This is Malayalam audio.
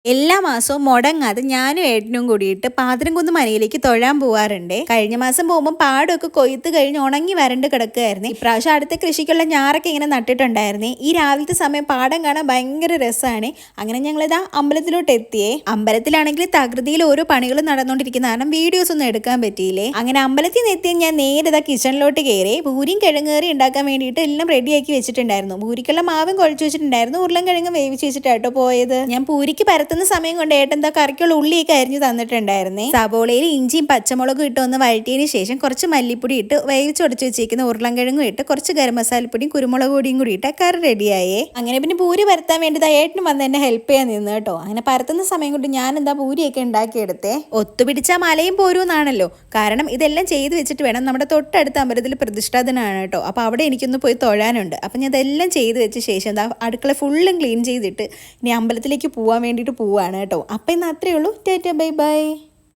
എല്ലാ മാസവും മുടങ്ങാതെ ഞാനും ഏട്ടനും കൂടിയിട്ട് പാതിരംകുന്ന് മനയിലേക്ക് തൊഴാൻ പോവാറുണ്ട്. കഴിഞ്ഞ മാസം പോകുമ്പോൾ പാടമൊക്കെ കൊയ്ത്ത് കഴിഞ്ഞ് ഉണങ്ങി വരണ്ട് കിടക്കുകയായിരുന്നു. ഇപ്രാവശ്യം അടുത്ത കൃഷിക്കുള്ള ഞാറൊക്കെ ഇങ്ങനെ നട്ടിട്ടുണ്ടായിരുന്നേ. ഈ രാവിലത്തെ സമയം പാടം കാണാൻ ഭയങ്കര രസമാണ്. അങ്ങനെ ഞങ്ങളിതാ അമ്പലത്തിലോട്ട് എത്തിയേ. അമ്പലത്തിലാണെങ്കിൽ തകൃതിയിൽ ഓരോ പണികളും നടന്നുകൊണ്ടിരിക്കുന്ന കാരണം വീഡിയോസ് ഒന്നും എടുക്കാൻ പറ്റിയില്ലേ. അങ്ങനെ അമ്പലത്തിൽ നിന്ന് എത്തി ഞാൻ നേരെ ഇതാ കിച്ചണിലോട്ട് കയറി പൂരിയും കിഴങ്ങേറി ഉണ്ടാക്കാൻ വേണ്ടിയിട്ട് എല്ലാം റെഡിയാക്കി വെച്ചിട്ടുണ്ടായിരുന്നു. പൂരിക്കുള്ള മാവും കുഴച്ച് വെച്ചിട്ടുണ്ടായിരുന്നു. ഉരുളൻ കിഴങ്ങ് വേവിച്ച് വെച്ചിട്ടാട്ടോ പോയത്. ഞാൻ പൂരിക്ക് പരത്തുന്ന സമയം കൊണ്ട് ഏട്ടൻ കറിക്കുള്ള ഉള്ളിയൊക്കെ അരിഞ്ഞു തന്നിട്ടുണ്ടായിരുന്നേ. സബോളയിൽ ഇഞ്ചിയും പച്ചമുളകും ഇട്ട് ഒന്ന് വഴറ്റിയതിന് ശേഷം കുറച്ച് മല്ലിപ്പൊടി ഇട്ട് വേവിച്ച് ഉടച്ചു വെച്ചിരിക്കുന്ന ഉരുളൻകിഴങ്ങും ഇട്ട് കുറച്ച് ഗരം മസാലപ്പൊടിയും കുരുമുളക് പൊടിയും കൂടി ഇട്ട് കറി റെഡിയായേ. അങ്ങനെ പിന്നെ പൂരി പരത്താൻ വേണ്ടി ഏട്ടനും വന്ന് എന്നെ ഹെൽപ്പ് ചെയ്യാൻ നിന്ന് കേട്ടോ. അങ്ങനെ പരത്തുന്ന സമയം കൊണ്ട് ഞാൻ പൂരിയൊക്കെ ഉണ്ടാക്കിയെടുത്തേ. ഒത്തുപിടിച്ചാൽ മലയും പോരുമെന്നാണല്ലോ. കാരണം ഇതെല്ലാം ചെയ്ത് വെച്ചിട്ട് വേണം നമ്മുടെ തൊട്ടടുത്ത അമ്പലത്തിൽ പ്രതിഷ്ഠാദിനാണ് കേട്ടോ. അപ്പോൾ അവിടെ എനിക്കൊന്ന് പോയി തൊഴാനുണ്ട്. അപ്പം ഞാൻ ഇതെല്ലാം ചെയ്ത് വെച്ച ശേഷം അടുക്കള ഫുള്ളും ക്ലീൻ ചെയ്തിട്ട് ഇനി അമ്പലത്തിലേക്ക് പോകാൻ വേണ്ടിയിട്ട് പോവാണ് കേട്ടോ. അപ്പം ഇന്ന് അത്രയേ ഉള്ളൂ. Tata bye bye.